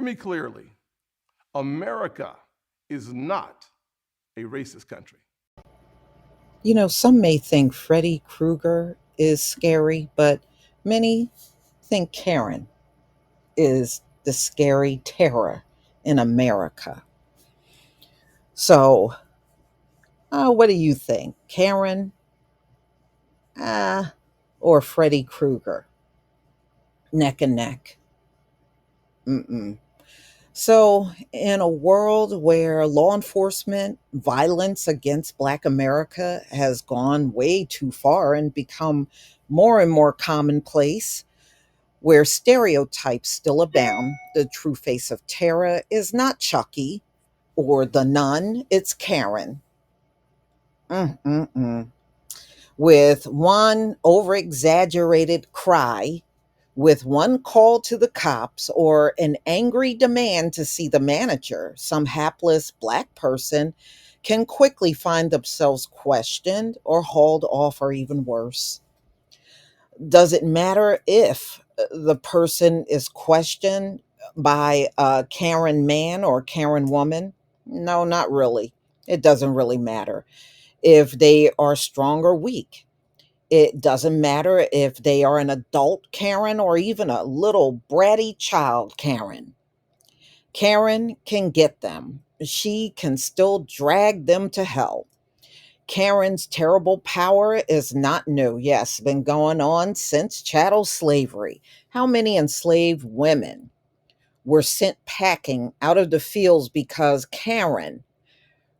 me clearly. America is not a racist country. Some may think Freddy Krueger is scary, but many think Karen is the scary terror in America. So, what do you think? Karen or Freddy Krueger? Neck and neck. Mm-mm. So, in a world where law enforcement violence against Black America has gone way too far and become more and more commonplace, where stereotypes still abound, the true face of terror is not Chucky or the nun, it's Karen. Mm-mm-mm. With one over exaggerated cry, with one call to the cops, or an angry demand to see the manager, some hapless Black person can quickly find themselves questioned or hauled off, or even worse. Does it matter if the person is questioned by a Karen man or Karen woman? No, not really. It doesn't really matter if they are strong or weak. It doesn't matter if they are an adult Karen or even a little bratty child Karen. Karen can get them. She can still drag them to hell. Karen's terrible power is not new. Yes, been going on since chattel slavery. How many enslaved women were sent packing out of the fields because Karen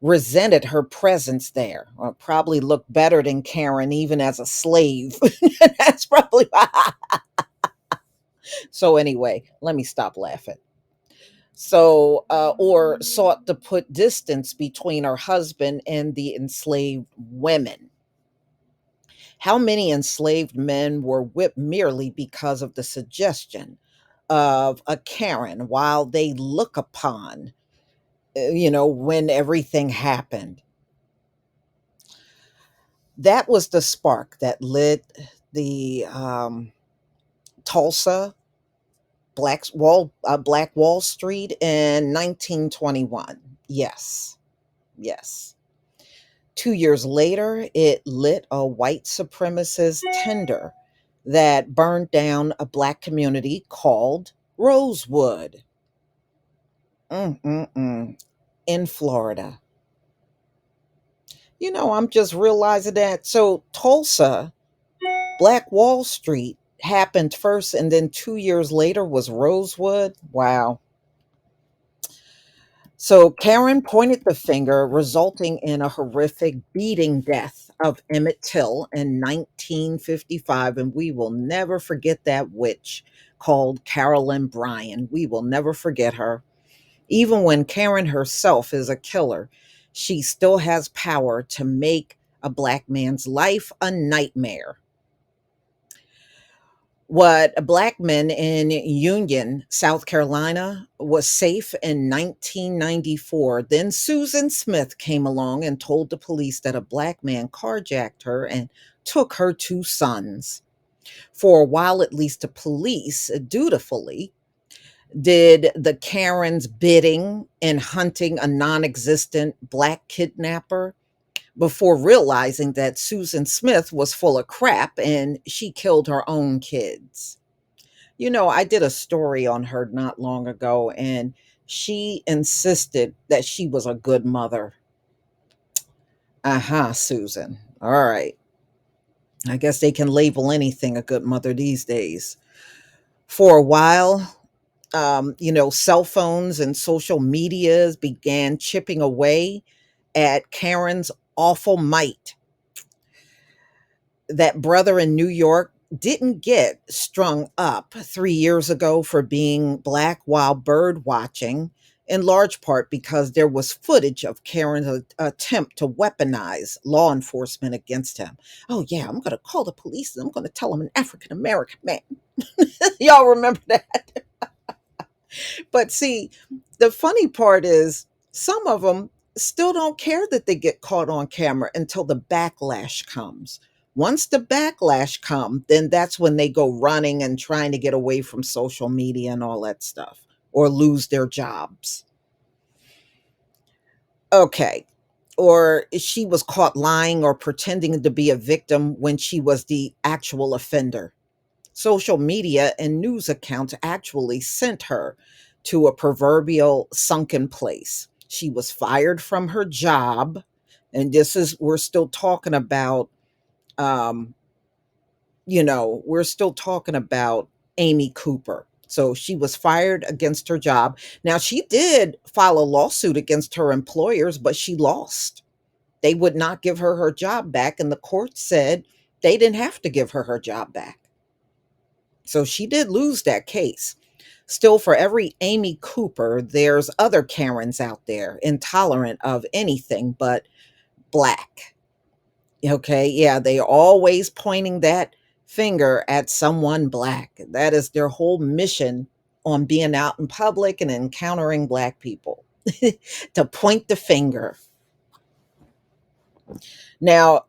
resented her presence there, or probably looked better than Karen even as a slave? That's probably why. So, anyway, let me stop laughing. So, or sought to put distance between her husband and the enslaved women. How many enslaved men were whipped merely because of the suggestion of a Karen while they look upon, when everything happened? That was the spark that lit the Tulsa Black Wall Street in 1921. Yes, yes. 2 years later, it lit a white supremacist tinder that burned down a Black community called Rosewood. Mm-mm-mm. In Florida. I'm just realizing that. So Tulsa, Black Wall Street happened first, and then 2 years later was Rosewood. Wow. So Karen pointed the finger, resulting in a horrific beating death of Emmett Till in 1955. And we will never forget that witch called Carolyn Bryan. We will never forget her. Even when Karen herself is a killer, she still has power to make a Black man's life a nightmare. What Black men in Union, South Carolina, was safe in 1994. Then Susan Smith came along and told the police that a Black man carjacked her and took her two sons. For a while, at least, the police dutifully did the Karen's bidding in hunting a non existent Black kidnapper before realizing that Susan Smith was full of crap and she killed her own kids. I did a story on her not long ago, and she insisted that she was a good mother. Uh-huh, Susan. All right. I guess they can label anything a good mother these days. For a while, cell phones and social medias began chipping away at Karen's awful might. That brother in New York didn't get strung up 3 years ago for being Black while bird watching, in large part because there was footage of Karen's attempt to weaponize law enforcement against him. Oh, yeah, I'm going to call the police and I'm going to tell them an African American man. Y'all remember that? But see, the funny part is some of them still don't care that they get caught on camera until the backlash comes. Once the backlash comes, then that's when they go running and trying to get away from social media and all that stuff, or lose their jobs. Okay. Or she was caught lying or pretending to be a victim when she was the actual offender. Social media and news accounts actually sent her to a proverbial sunken place. She was fired from her job. And this is, we're still talking about, um, we're still talking about Amy Cooper. So she was fired against her job. Now, she did file a lawsuit against her employers, but she lost. They would not give her her job back. And the court said they didn't have to give her her job back. So she did lose that case. Still, for every Amy Cooper, there's other Karens out there, intolerant of anything but black. Okay, yeah, they are always pointing that finger at someone black. That is their whole mission on being out in public and encountering black people, to point the finger. Now,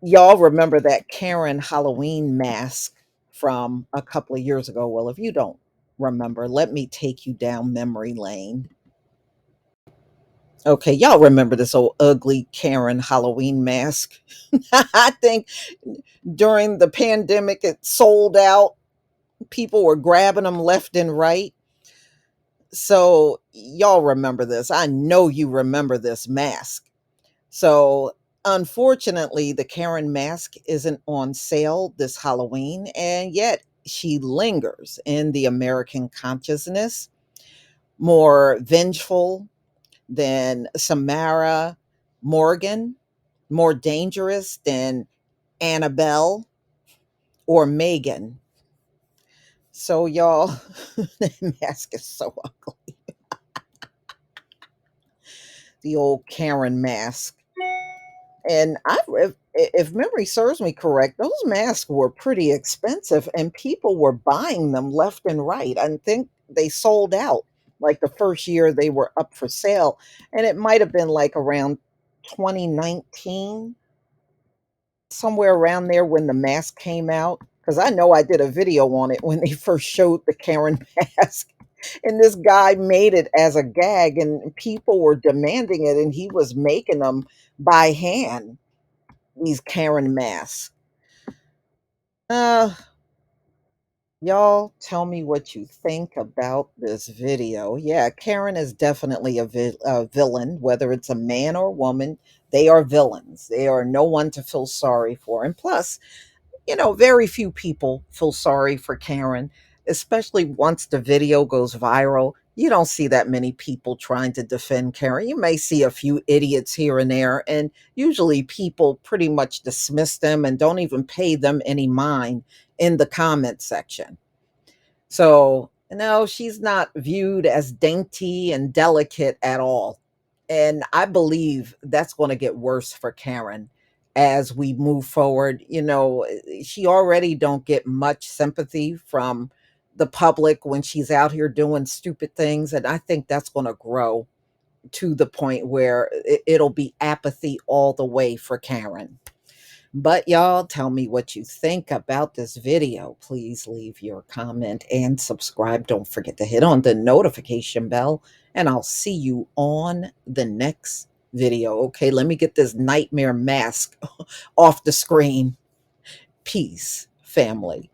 y'all remember that Karen Halloween mask from a couple of years ago? Well, if you don't remember, let me take you down memory lane. Okay, y'all remember this old ugly Karen Halloween mask? I think during the pandemic it sold out. People were grabbing them left and right. So, y'all remember this. I know you remember this mask. So, unfortunately, the Karen mask isn't on sale this Halloween, and yet she lingers in the American consciousness, more vengeful than Samara Morgan, more dangerous than Annabelle or Megan. So, y'all, the mask is so ugly. The old Karen mask. And if memory serves me correct, those masks were pretty expensive and people were buying them left and right. I think they sold out like the first year they were up for sale. And it might have been like around 2019, somewhere around there when the mask came out. Because I know I did a video on it when they first showed the Karen mask. And this guy made it as a gag, and people were demanding it, and he was making them by hand, these Karen masks. Uh, y'all tell me what you think about this video. Yeah, Karen is definitely a villain, whether it's a man or woman. They are villains. They are no one to feel sorry for. And plus, very few people feel sorry for Karen, especially once the video goes viral. You don't see that many people trying to defend Karen. You may see a few idiots here and there, and usually people pretty much dismiss them and don't even pay them any mind in the comment section. So, no, she's not viewed as dainty and delicate at all. And I believe that's going to get worse for Karen as we move forward. She already don't get much sympathy from the public when she's out here doing stupid things, and I think that's going to grow to the point where it'll be apathy all the way for Karen. But y'all tell me what you think about this video. Please leave your comment and subscribe. Don't forget to hit on the notification bell, and I'll see you on the next video. Okay, let me get this nightmare mask off the screen. Peace, family.